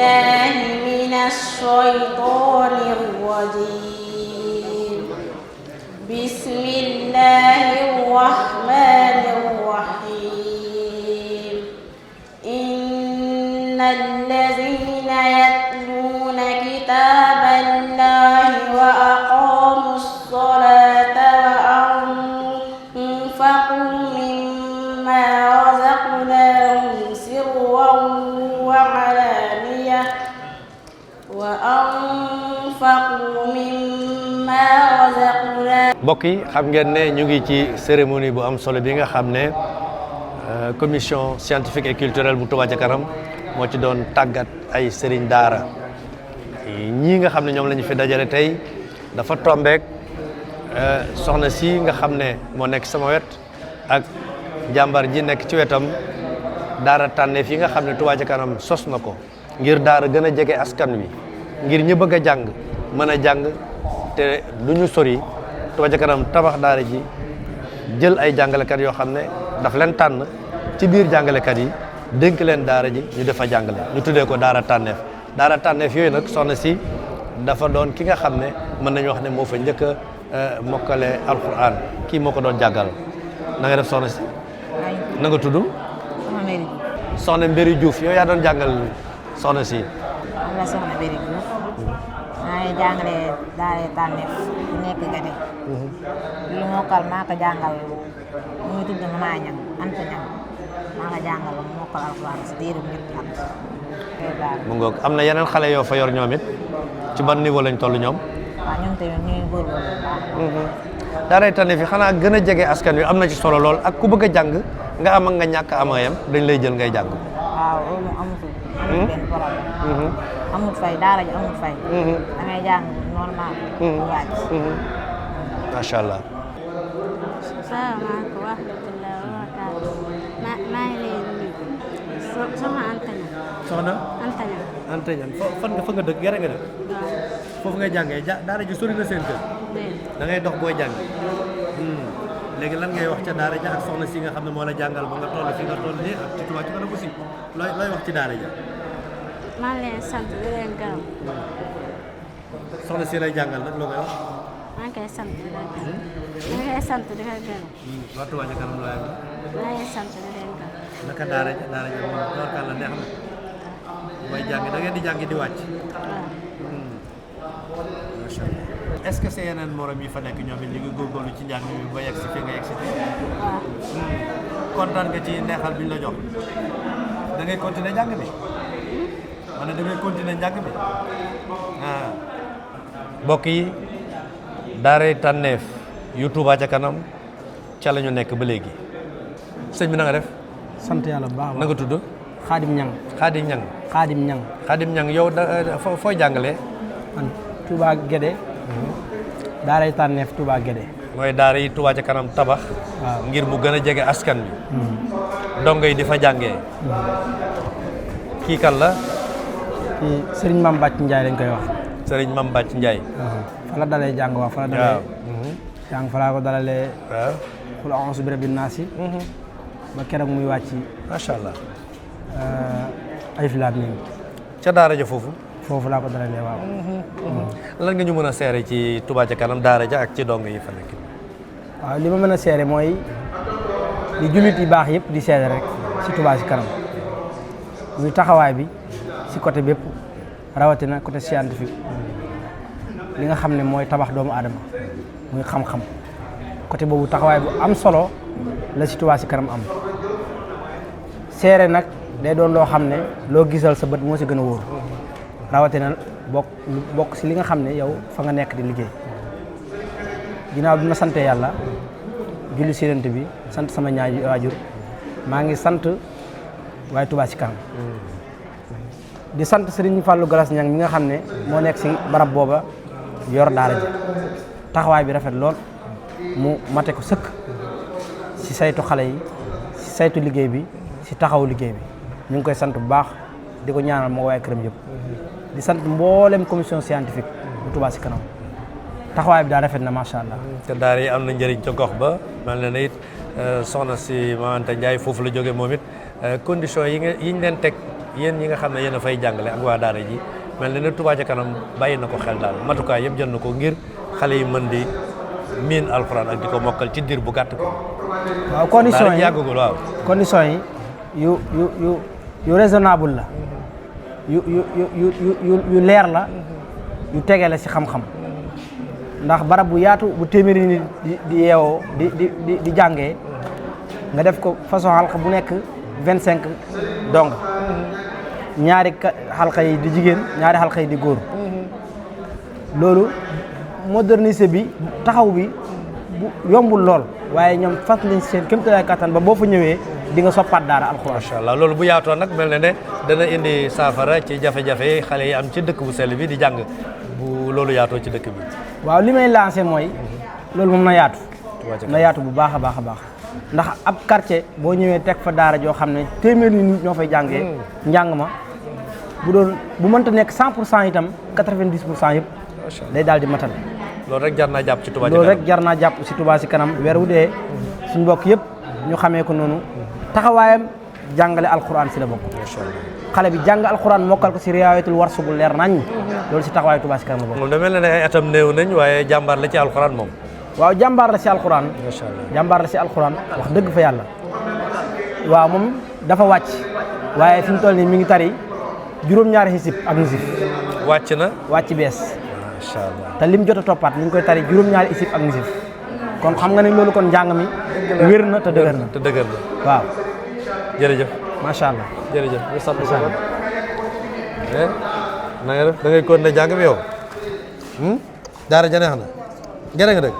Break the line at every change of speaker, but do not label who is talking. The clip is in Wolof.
بالله من الشيطان الرجيم بسم الله الرحمن الرحيم إن الذين يتلون كتاب الله وأقاموا الصلاة وأنفقوا مما رزقناهم سرا وعلانية
mbokk yi xam ngeen ne ñu ngi ci cérémonie bu am solo bi nga xam ne commission scientifique et culturelle bu Touba ca kanam moo ci doon tàggat ay sëriñ daara ñii nga xam ne ñoom la ñu fi dajale tey dafa tombeek soxna si nga xam ne moo nekk sama wet ak jàmbar ji nekk ci wetam daara tànneef yi nga xam ne Touba ca kanam sos na ko ngir daara gën a jege askan wi ngir ñi bëgg a jàng mën a jàng te du ñu sori Touba ca kanam tabax daara ji jël ay jàngalekat yoo xam ne daf leen tànn ci biir jàngalekat yi dénk leen daara ji ñu defa jàngale ñu tuddee ko daara tànneef yooyu nag soxna si dafa doon ki nga xam ne mën nañu wax ne moo fa njëkk a mokkale alquran kii moo ko doon jàngal na nga def soxna si na nga tudd soxna Mbéri Diouf yow yaa doon jàngal soxna si
am na soxna Mbéri Diouf maa ngi jàngale daara tànneef bu nekk Gade lu mokkal maa ko jàngal mu ngi tudd Maa Ñang Anta Ñang maa ko jàngal mu mokkal alxuraan si diirum ñetti at
mu ngoog am na yeneen xale yoo fa yor ñoom it ci ban niveau lañ toll ñoom
waaw ñoom tamit ñu ngi góorgóorlu bu baax
daaray tànneef yi xanaa gën a jege askan wi am na ci solo lool ak ku bëgg a jàng nga am ak nga ñàkk ama yam dañ lay jël ngay jàng
waaw loolu amatul benn problème amul fay daara ji amul fay da ngay jàng normal wàcc
macha allah
salaamaaleykum wa rahmatulah wa barakaatu maa ngi leen di soxna Anta Ñang
soxna
Anta Ñang
Anta Ñang fan nga fa nga dëkk gere nga dëkk foofu ngay jàngee daara ji sori na seen kër da ngay dox booy jàng léegi lan ngay wax ca daara ja ak soxna si nga xam ne moo la jàngal ba nga toll fi nga toll nii ak ci Touba ca kanam aussi looy wax ci daara ja
maa ngi leen sant di leen gërëm
soxna si lay jàngal nag loo koy wax
maa ngi koy sant di leen gërëm maa ngi koy sant di leen gërëm
waa Touba ca kanam looy wax
maa ngi sant di leen gërëm
naka daara ja moom doorkaan la neex na booy jàng da ngeen di jàng di wàcc macha allah est-ce que c'est yeneen morom yi fa nekk ñoom it ñu ngi góorgóorlu ci njàng mi ba yegg si fi nga yegg si
waaw
kontaan nga ci neexal bi ñu la jox da ngay continuer njàng mi ma ne da ngay continuer njàng mi mbokk yi daaray tànneef yu Touba ca kanam ca la ñu nekk ba léegi sëñ bi na nga def
sant yàlla bu baax
na nga tudd
Xaadim Ñang
Xaadim Ñang
Xaadim Ñang
Xaadim Ñang yow fooy jàngalee
man Touba Guédé daaray tànneef Touba Guédé
mooy daara yi Touba ca kanam tabax
waaw
ngir mu gën a jege askan wi dongo yi di fa jàngee kii kan la
kii Sëriñ Mam Bàcc Njaay lañ koy wax
sëriñ Mam Bàcc Njaay
fa la dalee jàng waaw fa la dalee jàng fa laa ko dalalee
waaw
xul a'uuzu bi rabbin naas ba keroog muy wàcc
macha allah
alif laam miim
ca daara ja foofu
foofu laa ko dalalee waaw
lan nga ñu mën a seere ci Touba ca kanam daara ja ak ci dong yi fa nekk
waaw li ma mën a seere mooy li jullit yi baax yëpp di seere rek ci Touba ci kanam muy taxawaay bi ci côté bépp rawatina côté scientifique li nga xam ne mooy tabax doomu aadama muy xam-xam côté boobu taxawaay bu am solo la ci Touba ci kanam am seere nag day doon loo xam ne loo gisal sa bët moo ci gën a wóor rawatina bokk ci li nga xam ne yow fa nga nekk di liggéey ginnaaw bi ma sante yàlla julli ci Yonent bi sant sama ñaari waajur maa ngi sant waaye Touba ci kanam di sant Serigne Fallou Galas Ñang mi nga xam ne moo nekk ci barab booba yor daara ji taxawaay bi rafet lool mu mate ko sëkk ci saytu xale yi ci saytu liggéey bi ci taxaw liggéey bi ñu ngi koy sant bu baax di ko ñaanal moo waaye këram yëpp di sant mboolem commission scientifique bu Touba ci kanam taxawaay bi daal rafet na macha allah.
te daara yi am na njëriñ ca gox ba mel na ne it soxna si Maam Anta Ndiaye foofu la jógee moom it condition yi ñu leen teg yéen ñi nga xam ne yéen a fay jàngale ak waa daara ji mel na ne Touba ca kanam bàyyi na ko xel daal matukaay yëpp jël na ko ngir xale yi mën di miin alxuraan ak di ko mokkal ci diir bu gàtt ko.
waaw condition
daara
yi
yàggagul waaw.
condition yi yu raisonnable la yu leer la yu tege la ci xam-xam ndax barab bu yaatu bu téeméeri nit di yeewoo di jàngee nga def ko façon xalqa bu nekk 25 dong ñaari xalqa yi di jigéen ñaari xalqa yi di góor loolu modernisé bi taxaw bi bu yombul lool waaye ñoom fas nañ seen kéemtalaay kattan ba boo fa ñëwee di nga soppaat daara alxuraan.
macha allah loolu bu yaatoo nag mel na ne dana indi saafara ci jafe-jafe xale yi am ci dëkk bu sell bi di jàng bu loolu yaatoo ci dëkk bi.
waaw li may lancé mooy loolu moom na yaatu bu baax a baax a baax ndax ab quartier boo ñëwee teg fa daara joo xam ne téeméeri nit ñoo fay jàngee njàng ma bu mënta nekk 100% itam 90% yëpp day daal di matal.
loolu rek jar naa jàpp ci Touba ci
loolu
kanam
rek jar naa jàpp ci Touba ci kanam weer wu dee suñu mbokk yëpp ñu xamee ko noonu taxawaayam jàngale alxuraan si la bokk.
macha allah
xale bi jàng alxuraan mokkal ko si riwaayatul warsu bu leer nañ loolu si taxawaayu Touba ci kanam la bokk.
moom da mel na ne ay atam néew nañ waaye jàmbaar la ci alxuraan moom.
waaw jàmbaar la si alxuraan.
macha allah
jàmbaar la si alxuraan wax dëgg fa yàlla. waaw moom dafa wàcc waaye fi mu toll nii mi ngi tari juróom-ñaari xisib ak nisif.
wàcc na.
wàcc bees.
macha allah
te lim jot a toppaat mi ngi koy tari juróom-ñaari xisib ak nisif kon xam nga ne loolu kon njàng mi wér na te dëgër na.
te dëgër na
waaw.
jërëjëf.
macha allah.
jërëjëf ñu sant ko na nga def da ngay continuer jàng mi yow daara ja neex na jërë nga dëgg